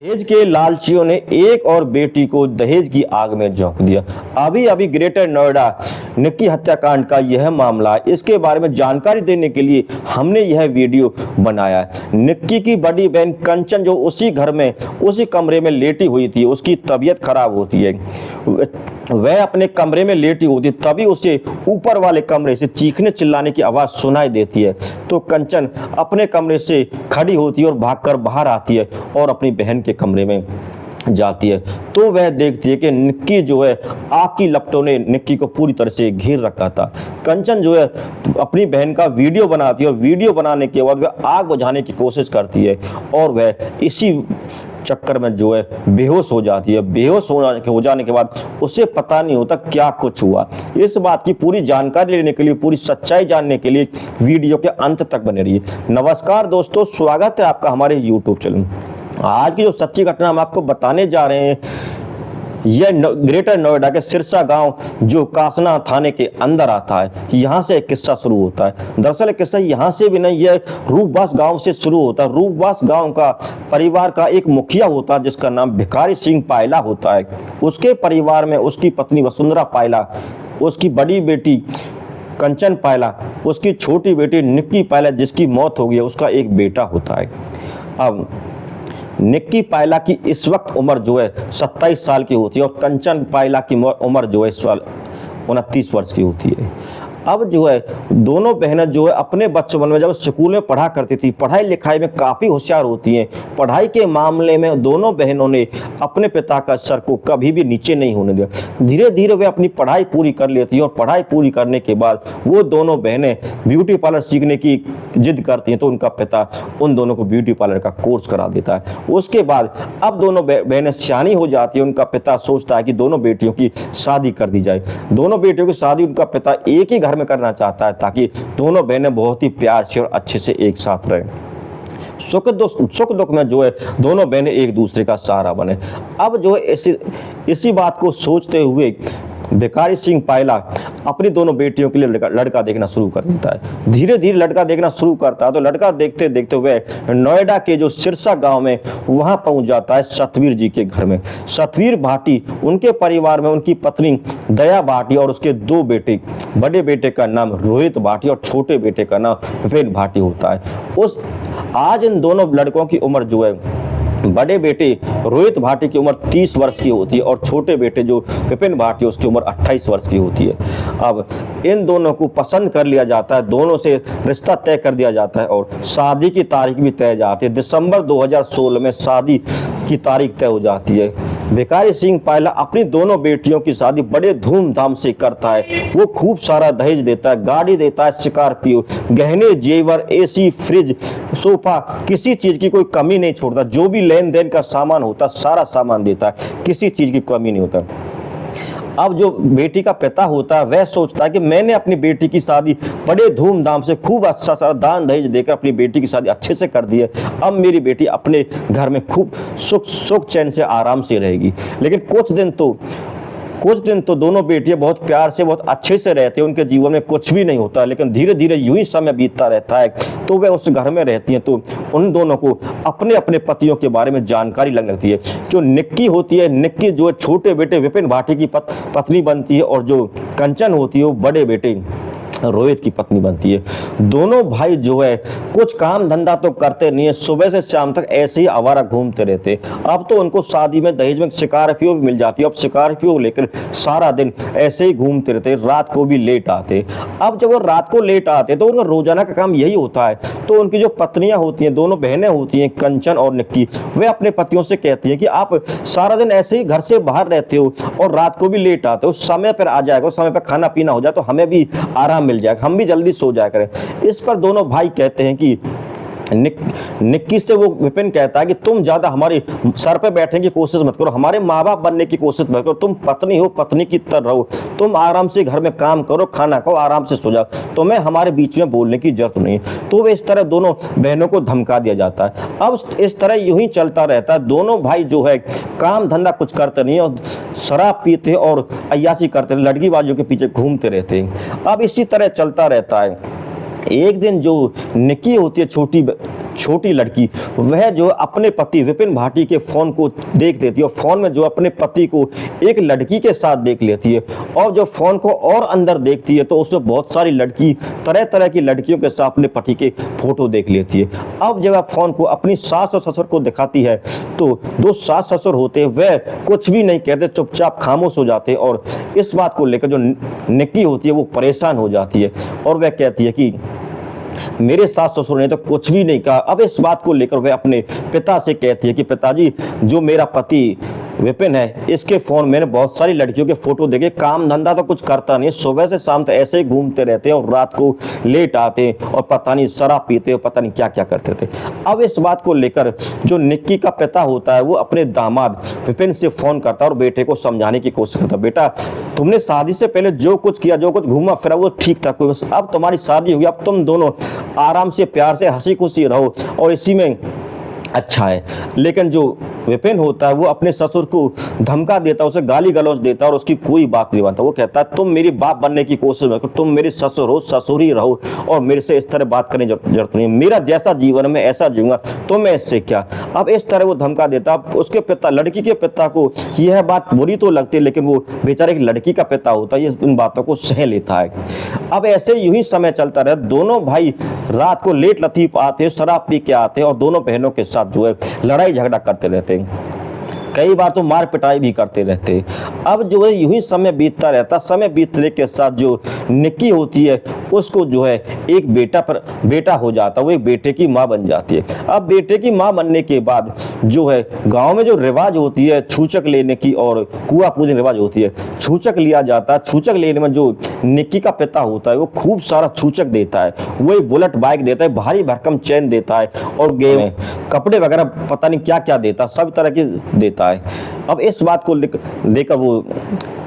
दहेज के लालचियों ने एक और बेटी को दहेज की आग में झोंक दिया। अभी अभी ग्रेटर नोएडा निक्की हत्याकांड का यह मामला है। इसके बारे में जानकारी देने के लिए हमने यह वीडियो बनाया है। निक्की की बड़ी बहन कंचन जो उसी घर में उसी कमरे में लेटी हुई थी, उसकी तबीयत खराब होती है। वह अपने कमरे में लेटी होती, तभी उसे ऊपर वाले कमरे से चीखने चिल्लाने की आवाज सुनाई देती है। तो कंचन अपने कमरे से खड़ी होती है और भागकर बाहर आती है और अपनी बहन के कमरे में जाती है। तो वह देखती है कि निक्की जो है आग की लपटों ने निक्की को पूरी तरह से घेर रखा था। कंचन जो है अपनी बहन का वीडियो बनाती है और वीडियो बनाने के बाद वह आग बुझाने की कोशिश करती है और वह इसी चक्कर में जो है बेहोश हो जाती है। बेहोश हो जाने के बाद उसे पता नहीं होता क्या कुछ हुआ। इस बात की पूरी जानकारी लेने के लिए, पूरी सच्चाई जानने के लिए वीडियो के अंत तक बने रहिए। नमस्कार दोस्तों, स्वागत है आपका हमारे YouTube चैनल। आज की जो सच्ची घटना हम आपको बताने जा रहे हैं, यह ग्रेटर नोएडा के सिरसा गांव जो कासना थाने के अंदर आता है, यहाँ से एक किस्सा शुरू होता है। दरअसल किस्सा यहाँ से भी नहीं, यह रूपबास गांव से शुरू होता है। रूपबास गांव का परिवार का एक मुखिया होता है जिसका नाम भिखारी सिंह पायला होता है। उसके परिवार में उसकी पत्नी वसुंधरा पायला, उसकी बड़ी बेटी कंचन पायला, उसकी छोटी बेटी निक्की पायला जिसकी मौत हो गई है, उसका एक बेटा होता है। अब निक्की पायला की इस वक्त उम्र जो है 27 साल की होती है और कंचन पायला की उम्र जो है इस साल 29 वर्ष की होती है। अब जो है दोनों बहनें जो है अपने बचपन में जब स्कूल में पढ़ा करती थी, पढ़ाई लिखाई में काफ़ी होशियार होती हैं। पढ़ाई के मामले में दोनों बहनों ने अपने पिता का सर को कभी भी नीचे नहीं होने दिया। धीरे धीरे वे अपनी पढ़ाई पूरी कर लेती हैं और पढ़ाई पूरी करने के बाद वो दोनों बहनें ब्यूटी पार्लर सीखने की जिद करती हैं, तो उनका पिता उन दोनों को ब्यूटी पार्लर का कोर्स करा देता है। उसके बाद अब दोनों बहनें सियानी हो जाती हैं। उनका पिता सोचता है कि दोनों बेटियों की शादी कर दी जाए। दोनों बेटियों की शादी उनका पिता एक ही घर में करना चाहता है ताकि दोनों बहनें बहुत ही प्यार से और अच्छे से एक साथ रहें। सुख दुख में जो है दोनों बहनें एक दूसरे का सहारा बने। अब जो है इसी बात को सोचते हुए भिखारी सिंह पायला अपनी दोनों बेटियों के लिए लड़का देखना शुरू कर देता है। धीरे धीरे लड़का देखना शुरू करता है तो लड़का देखते देखते हुए नोएडा के जो सिरसा गांव में वहां पहुंच जाता है सतवीर जी के घर में। सतवीर भाटी, उनके परिवार में उनकी पत्नी दया भाटी और उसके दो बेटे, बड़े बेटे का नाम रोहित भाटी और छोटे बेटे का नाम विपिन भाटी होता है। आज इन दोनों लड़कों की उम्र जो है, बड़े बेटे रोहित भाटी की उम्र 30 वर्ष की होती है और छोटे बेटे जो विपिन भाटी उसकी उम्र 28 वर्ष की होती है। अब इन दोनों को पसंद कर लिया जाता है, दोनों से रिश्ता तय कर दिया जाता है और शादी की तारीख भी तय जाती है। दिसंबर 2016 में शादी की तारीख तय हो जाती है। भिखारी सिंह पायला अपनी दोनों बेटियों की शादी बड़े धूमधाम से करता है। वो खूब सारा दहेज देता है, गाड़ी देता है, स्कॉर्पियो, गहने जेवर, एसी, फ्रिज, सोफा, किसी चीज की कोई कमी नहीं छोड़ता। जो भी लेन देन का सामान होता सारा सामान देता है, किसी चीज की कमी नहीं होता। अब जो बेटी का पिता होता है वह सोचता है कि मैंने अपनी बेटी की शादी बड़े धूमधाम से खूब अच्छा सारा दान दहेज देकर अपनी बेटी की शादी अच्छे से कर दी है। अब मेरी बेटी अपने घर में खूब सुख चैन से आराम से रहेगी। लेकिन कुछ दिन तो दोनों बेटियां बहुत प्यार से बहुत अच्छे से रहती हैं, उनके जीवन में कुछ भी नहीं होता। लेकिन धीरे धीरे यूं ही समय बीतता रहता है तो वे उस घर में रहती हैं। तो उन दोनों को अपने अपने पतियों के बारे में जानकारी लगने लगती है। जो निक्की होती है, निक्की जो है छोटे बेटे विपिन भाटी की पत्नी बनती है और जो कंचन होती है वो बड़े बेटे रोहित की पत्नी बनती है। दोनों भाई जो है कुछ काम धंधा तो करते नहीं है, सुबह से शाम तक ऐसे ही आवारा घूमते रहते। अब तो उनको शादी में दहेज में स्कॉर्पियो भी मिल जाती है। अब स्कॉर्पियो लेकर सारा दिन ऐसे ही घूमते रहते, रात को भी लेट आते। अब जब वो रात को लेट आते तो उनका रोजाना का काम यही होता है। तो उनकी जो पत्नियां होती हैं, दोनों बहनें होती हैं कंचन और निक्की, वे अपने पतियों से कहती हैं कि आप सारा दिन ऐसे ही घर से बाहर रहते हो और रात को भी लेट आते हो, समय पर आ जाएगा, समय पर खाना पीना हो जाए तो हमें भी आराम मिल जाएगा, हम भी जल्दी सो जाया करें। इस पर दोनों भाई कहते हैं कि निक्की से वो विपिन कहता है कि तुम ज्यादा हमारे सर पे बैठने की कोशिश मत करो, हमारे माँ बाप बनने की कोशिश मत करो। तुम पत्नी हो, पत्नी की तरह रहो, तुम आराम से घर में काम करो, खाना खाओ, आराम से सो जाओ, तुम्हें हमारे बीच में बोलने की जरूरत नहीं। तो वे इस तरह दोनों बहनों को धमका दिया जाता है। अब इस तरह यूं ही चलता रहता है। दोनों भाई जो है काम धंधा कुछ करते नहीं और शराब पीते और अय्याशी करते, लड़की बाजों के पीछे घूमते रहते हैं। अब इसी तरह चलता रहता है। एक दिन जो निक्की होती है, छोटी छोटी लड़की, वह जो अपने पति विपिन भाटी के फोन को देख लेती है और फोन में जो अपने पति को एक लड़की के साथ देख लेती है, और जब फोन को और अंदर देखती है तो उसमें बहुत सारी लड़की, तरह तरह की लड़कियों के साथ अपने पति के फोटो देख लेती है। अब जब आप फोन को अपनी सास और ससुर को दिखाती है तो दो सास ससुर होते हैं वह कुछ भी नहीं कहते, चुपचाप खामोश हो जाते हैं, और इस बात को लेकर जो निक्की होती है वो परेशान हो जाती है और वह कहती है कि मेरे सास ससुर ने तो कुछ भी नहीं कहा। अब इस बात को लेकर वह अपने पिता से कहती है कि पिताजी, जो मेरा पति विपिन है इसके फोन में बहुत सारी लड़कियों के फोटो देखे, काम धंधा तो कुछ करता नहीं, सुबह से शाम तो ऐसे ही घूमते रहते हैं और रात को लेट आते और पता नहीं शराब पीते और पता नहीं क्या क्या करते थे। अब इस बात को लेकर जो निक्की का पिता होता है वो अपने दामाद विपिन से फोन करता है और बेटे को समझाने की कोशिश करता है, बेटा तुमने शादी से पहले जो कुछ किया, जो कुछ घूमा फिरा वो ठीक था, कोई बस अब तुम्हारी शादी होगी, अब तुम दोनों आराम से प्यार से हंसी खुशी रहो और इसी में अच्छा है। लेकिन जो विपिन होता है वो अपने ससुर को धमका देता है, उसे गाली गलौज देता है और उसकी कोई बात नहीं बनता। वो कहता है तुम मेरी बाप बनने की कोशिश मत करो, तुम मेरे ससुर हो, ससुर ही रहो और मेरे से इस तरह बात करने की जरूरत नहीं, मेरा जैसा जीवन में ऐसा जीऊंगा तो मैं इससे क्या। अब इस तरह वो धमका देता। उसके पिता, लड़की के पिता को यह बात बुरी तो लगती है लेकिन वो बेचारे एक लड़की का पिता होता है, ये इन बातों को सह लेता है। अब ऐसे यूं ही समय चलता रहा, दोनों भाई रात को लेट लतीफ आते, शराब पी के आते और दोनों बहनों के साथ जो है लड़ाई झगड़ा करते रहते, कई बार तो मार पिटाई भी करते रहते। अब जो है यूं ही समय बीतता रहता, समय बीतने के साथ जो निक्की होती है उसको जो है एक बेटा हो जाता, वो एक बेटे की माँ बन जाती है। अब बेटे की माँ बनने के बाद जो है गांव में जो रिवाज होती है छूचक लेने की और कुआं पूजन रिवाज होती है, छूचक लिया जाता है। छूचक लेने में जो निक्की का पिता होता है वो खूब सारा छूचक देता है, वो एक बुलेट बाइक देता है, भारी भरकम चैन देता है और गेम कपड़े वगैरह पता नहीं क्या क्या देता, सब तरह की देता है। अब इस बात को लेकर वो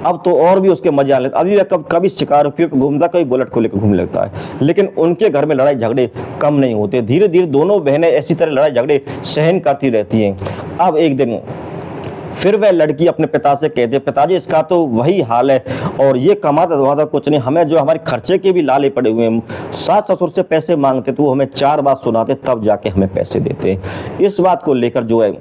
अब तो और भी उसके मजे आने लगते। अभी कभी स्कॉर्पियो पे घूमता, कभी बुलेट को लेकर घूमने लगता है, लेकिन उनके घर में लड़ाई झगड़े कम नहीं होते। धीरे धीरे दोनों बहनें ऐसी तरह लड़ाई झगड़े सहन करती रहती हैं। अब एक दिन फिर वह लड़की अपने पिता से कहती है, पिताजी इसका तो वही हाल है और ये कमाता धमाता कुछ नहीं, हमें जो हमारे खर्चे के भी लाले पड़े हुए हैं, सास ससुर से पैसे मांगते तो वो हमें 4 बात सुनाते तब जाके हमें पैसे देते। इस बात को लेकर जो है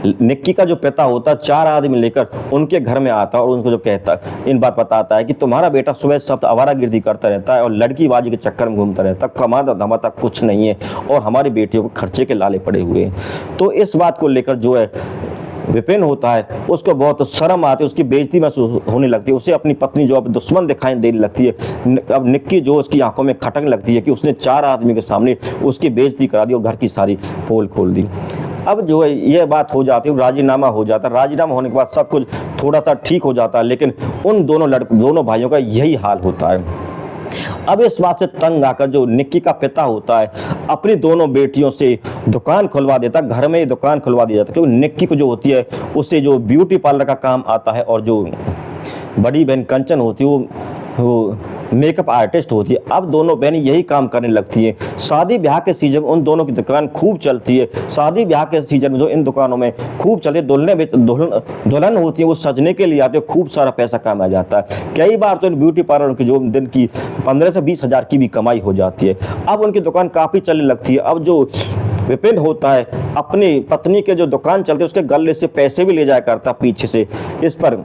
निक्की का जो पिता होता 4 आदमी लेकर उनके घर में आता और उनको जो कहता, इन बात बताता है कि तुम्हारा बेटा सुबह सब आवारागर्दी करता रहता है और लड़कीबाजी के चक्कर में घूमता रहता, कमाता धमाता कुछ नहीं है और हमारी बेटियों को खर्चे के लाले पड़े हुए हैं। तो इस बात को लेकर जो है विपिन होता है उसको बहुत शर्म आती है, उसकी बेइज्जती महसूस होने लगती है, उसे अपनी पत्नी जो अब दुश्मन दिखाई देने लगती है। अब निक्की जो उसकी आंखों में खटकने लगती है कि उसने 4 आदमी के सामने उसकी बेइज्जती करा दी और घर की सारी पोल खोल दी। अब जो है यह बात हो जाती है, राजीनामा हो जाता है। राजीनामा होने के बाद सब कुछ थोड़ा सा ठीक हो जाता है, लेकिन उन दोनों भाइयों का यही हाल होता है। अब इस बात से तंग आकर जो निक्की का पिता होता है अपनी दोनों बेटियों से दुकान खुलवा देता, घर में ही दुकान खुलवा दिया जाता, क्योंकि निक्की को जो होती है उससे जो ब्यूटी पार्लर का काम आता है और जो बड़ी बहन कंचन होती है वो मेकअप आर्टिस्ट होती है। अब दोनों बहनें यही काम करने लगती है। शादी ब्याह के सीजन में उन दोनों की दुकान खूब चलती है। शादी ब्याह के सीजन में जो इन दुकानों में खूब चलती है, दुल्हन होती है वो सजने के लिए आते हैं, खूब सारा पैसा कमाया जाता है। कई बार तो इन ब्यूटी पार्लर की जो दिन की 15 से 20 हज़ार की भी कमाई हो जाती है। अब उनकी दुकान काफ़ी चलने लगती है। अब जो विपिन होता है अपनी पत्नी के जो दुकान चलती है उसके गले से पैसे भी ले जाया करता पीछे से। इस पर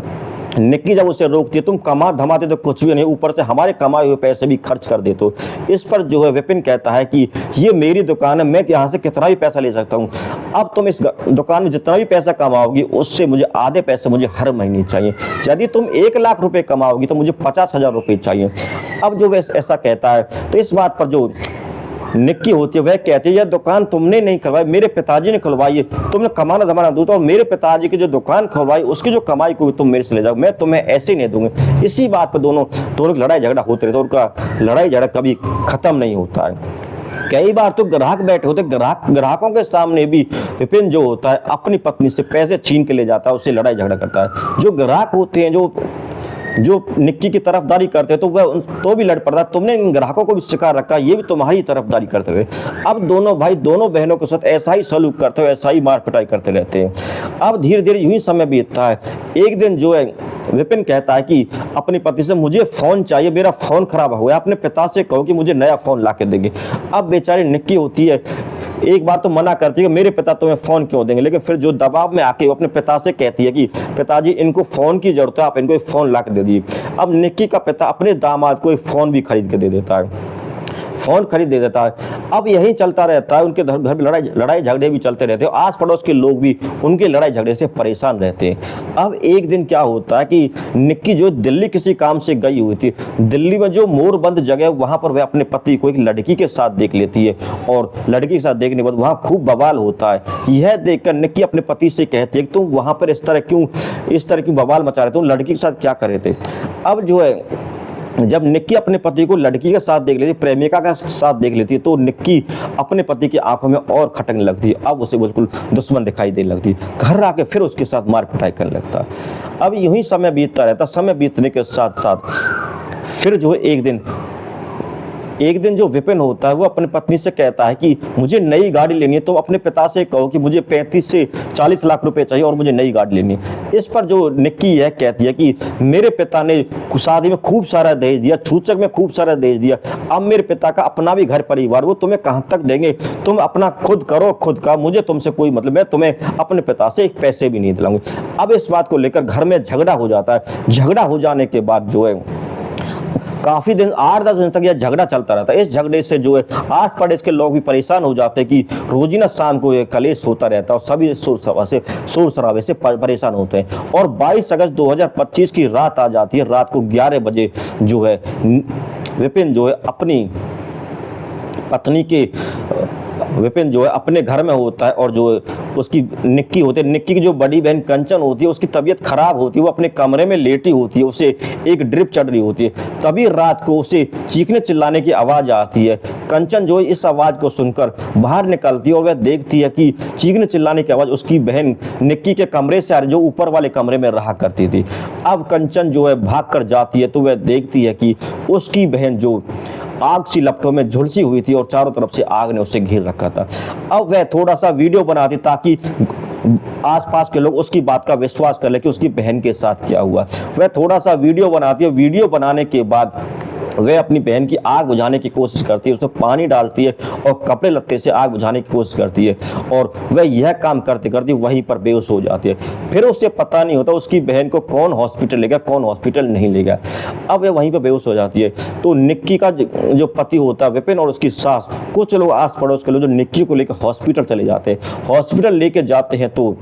निक्की जब उसे रोकती है, तुम कमा धमाते तो कुछ भी नहीं, ऊपर से हमारे कमाए हुए पैसे भी खर्च कर देते हो। इस पर जो है विपिन कहता है कि ये मेरी दुकान है, मैं यहाँ से कितना भी पैसा ले सकता हूँ, अब तुम इस दुकान में जितना भी पैसा कमाओगी उससे मुझे आधे पैसे मुझे हर महीने चाहिए। यदि तुम 1 लाख रुपए कमाओगी तो मुझे 50,000 रुपये चाहिए। अब जो वह ऐसा कहता है तो इस बात पर जो निक्की होती है वह कहती है, यह दुकान तुमने नहीं खुलवाई, मेरे पिताजी ने खुलवाई है, तुमने कमाना धमाना दूँ और मेरे पिताजी की जो दुकान खुलवाई उसकी जो कमाई को तुम मेरे से ले जाओ, मैं तुम्हें ऐसे ही नहीं दूंगा। इसी बात पर दोनों की लड़ाई झगड़ा होते रहता है, उनका लड़ाई झगड़ा कभी खत्म नहीं होता है। कई बार तो ग्राहक बैठे होते, ग्राहकों के सामने भी विपिन जो होता है अपनी पत्नी से पैसे छीन के ले जाता है, उससे लड़ाई झगड़ा करता है। जो ग्राहक होते हैं जो जो निक्की की तरफदारी करते तो वह तो भी लड़ पड़ता, तुमने इन ग्राहकों को भी शिकार रखा, ये भी तुम्हारी तरफदारी करते थे। अब दोनों भाई दोनों बहनों के साथ ऐसा ही सलूक करते हो, ऐसा ही मार पिटाई करते रहते हैं। अब धीरे धीरे यूं ही समय बीतता है। एक दिन जो है विपिन कहता है कि अपनी पति से मुझे फोन चाहिए, मेरा फोन खराब हो गया, अपने पिता से कहो कि मुझे नया फोन ला के देंगे। अब बेचारी निक्की होती है, एक बार तो मना करती है कि मेरे पिता तुम्हें फोन क्यों देंगे, लेकिन फिर जो दबाव में आके वो अपने पिता से कहती है कि पिताजी इनको फोन की जरूरत है, आप इनको एक फोन ला के दे दीजिए। अब निक्की का पिता अपने दामाद को एक फोन भी खरीद के दे देता है, फोन खरीद दे देता है। अब यही चलता रहता है, उनके घर में लड़ाई झगड़े भी चलते रहते हैं, आस पड़ोस के लोग भी उनके लड़ाई झगड़े से परेशान रहते हैं। अब एक दिन क्या होता है कि निक्की जो दिल्ली किसी काम से गई हुई थी, दिल्ली में जो मोरबंद जगह वहां पर वह अपने पति को एक लड़की के साथ देख लेती है, और लड़की के साथ देखने के बाद वहां खूब बवाल होता है। यह देखकर निक्की अपने पति से कहती है कि तुम वहां पर इस तरह क्यों बवाल मचा रहे थे, तुम लड़की के साथ क्या कर रहे थे। अब जो है जब निक्की अपने पति को लड़की के साथ देख लेती, प्रेमिका के साथ देख लेती है, तो निक्की अपने पति की आंखों में और खटकने लगती है। अब उसे बिल्कुल दुश्मन दिखाई देने लगती है, घर आके फिर उसके साथ मार पिटाई करने लगता है। अब यूं ही समय बीतता रहता, समय बीतने के साथ साथ फिर जो है एक दिन जो विपिन होता है वो अपनी पत्नी से कहता है कि मुझे नई गाड़ी लेनी है, तो अपने पिता से कहो कि मुझे 35 से 40 लाख रुपए चाहिए और मुझे नई गाड़ी लेनी है। इस पर जो निक्की यह कहती है कि मेरे पिता ने शादी में खूब सारा दहेज दिया, छूचक में खूब सारा दहेज दिया, अब मेरे पिता का अपना भी घर परिवार, वो तुम्हें कहाँ तक देंगे, तुम अपना खुद करो खुद का, मुझे तुमसे कोई मतलब, मैं तुम्हें अपने पिता से एक पैसे भी नहीं दिलाऊंगी। अब इस बात को लेकर घर में झगड़ा हो जाता है। झगड़ा हो जाने के बाद जो है काफी दिन 8-10 दिन तक यह झगड़ा चलता रहता है। इस झगड़े से जो है आस पड़ोस के लोग भी परेशान हो जाते हैं कि रोजीना शाम को ये कलेश होता रहता है और सभी शोर शराबे से परेशान होते हैं। और 22 अगस्त 2025 की रात आ जाती है। रात को 11 बजे जो है विपिन जो है अपनी पत्नी के विपिन जो है अपने घर में होता है, और जो उसकी निक्की होती है, निक्की की जो बड़ी बहन कंचन होती है, उसकी तबीयत खराब होती है, वो अपने कमरे में लेटी होती है, उसे एक ड्रिप चढ़ रही होती है। तभी रात को उसे चीखने चिल्लाने की आवाज आती है। कंचन जो है इस आवाज को सुनकर बाहर निकलती है और वह देखती है कि चीखने चिल्लाने की आवाज उसकी बहन निक्की के कमरे से आ रही, जो ऊपर वाले कमरे में रहा करती थी। अब कंचन जो है भाग कर जाती है तो वह देखती है कि उसकी बहन जो आग सी लपटों में झुलसी हुई थी और चारों तरफ से आग ने उसे घेर रखा था। अब वह थोड़ा सा वीडियो बनाती ताकि आसपास के लोग उसकी बात का विश्वास कर ले कि उसकी बहन के साथ क्या हुआ। वह थोड़ा सा वीडियो बनाती है। वीडियो बनाने के बाद वह अपनी बहन की आग बुझाने की कोशिश करती है, उसमें पानी डालती है और कपड़े लत्ते से आग बुझाने की कोशिश करती है, और वह यह काम करते करते वहीं पर बेहोश हो जाती है। फिर उसे पता नहीं होता उसकी बहन को कौन हॉस्पिटल ले गया, कौन हॉस्पिटल नहीं ले गया। अब वह वहीं पर बेहोश हो जाती है। तो निक्की का जो पति होता है विपिन और उसकी सास, कुछ लोग आस पड़ोस के लोग जो निक्की को लेकर हॉस्पिटल चले जाते हैं। हॉस्पिटल लेके जाते हैं तो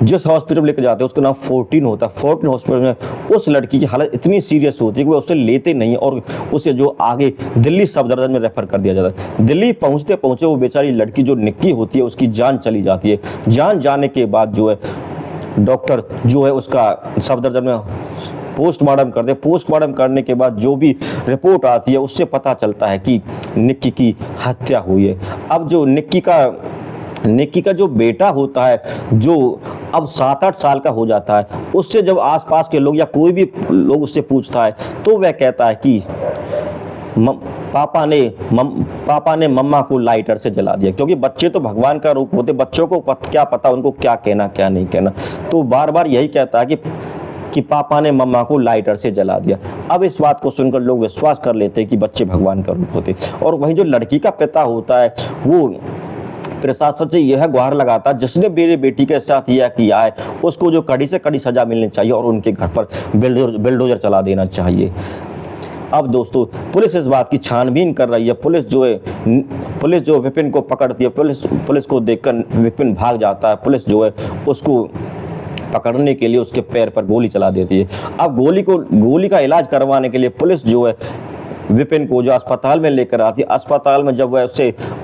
जिस हॉस्पिटल में लेकर जाते हैं उसका नाम 14 होता है। 14 हॉस्पिटल में उस लड़की की हालत इतनी सीरियस होती है कि वो उसे लेते नहीं और उसे जो आगे दिल्ली सफदरजंग में रेफर कर दिया जाता है। दिल्ली पहुंचते पहुंचे वो बेचारी लड़की जो निक्की होती है उसकी जान चली जाती है। जान जाने के बाद जो है डॉक्टर जो है उसका सफदरजंग में पोस्टमार्टम करते हैं। पोस्टमार्टम करने के बाद जो भी रिपोर्ट आती है उससे पता चलता है कि निक्की की हत्या हुई है। अब जो निक्की का जो बेटा होता है, जो अब 7-8 साल का हो जाता है, उससे जब आसपास के लोग या कोई भी लोग उससे पूछता है तो वह कहता है कि पापा ने मम्मा को लाइटर से जला दिया, क्योंकि बच्चे तो भगवान का रूप होते, बच्चों को क्या पता उनको क्या कहना क्या नहीं कहना। तो बार बार यही कहता है कि पापा ने मम्मा को लाइटर से जला दिया। अब इस बात को सुनकर लोग विश्वास कर लेते हैं कि बच्चे भगवान का रूप होते। और वहीं जो लड़की का पिता होता है वो प्रशासन से यह गुहार लगाता है जिसने मेरी बेटी के साथ यह किया है उसको जो कड़ी से कड़ी सजा मिलनी चाहिए और उनके घर पर बिल्डोजर चला देना चाहिए। अब दोस्तों पुलिस इस बात की छानबीन कर रही है। पुलिस जो विपिन को पकड़ती है, पुलिस को देखकर विपिन भाग जाता है। पुलिस जो है उसको पकड़ने के लिए उसके पैर पर गोली चला देती है। अब गोली का इलाज करवाने के लिए पुलिस जो है विपिन को जो अस्पताल में लेकर आती है। अस्पताल में जब वह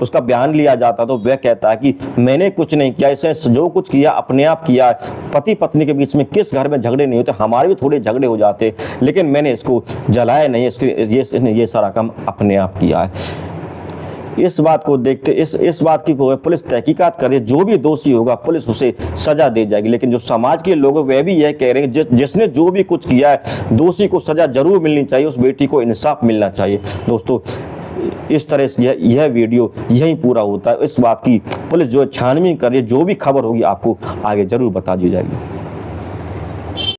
उसका बयान लिया जाता तो वह कहता है कि मैंने कुछ नहीं किया, इसे जो कुछ किया अपने आप किया। पति पत्नी के बीच में किस घर में झगड़े नहीं होते, हमारे भी थोड़े झगड़े हो जाते, लेकिन मैंने इसको जलाया नहीं, ये सारा काम अपने आप किया है। इस बात को देखते इस बात की पुलिस तहकीकात करे, जो भी दोषी होगा पुलिस उसे सजा दे जाएगी। लेकिन जो समाज के लोग वह भी यह कह रहे हैं जिसने जो भी कुछ किया है दोषी को सजा जरूर मिलनी चाहिए, उस बेटी को इंसाफ मिलना चाहिए। दोस्तों इस तरह से यह वीडियो यहीं पूरा होता है। इस बात की पुलिस जो छानबीन कर रही है, जो भी खबर होगी आपको आगे जरूर बता दी जाएगी।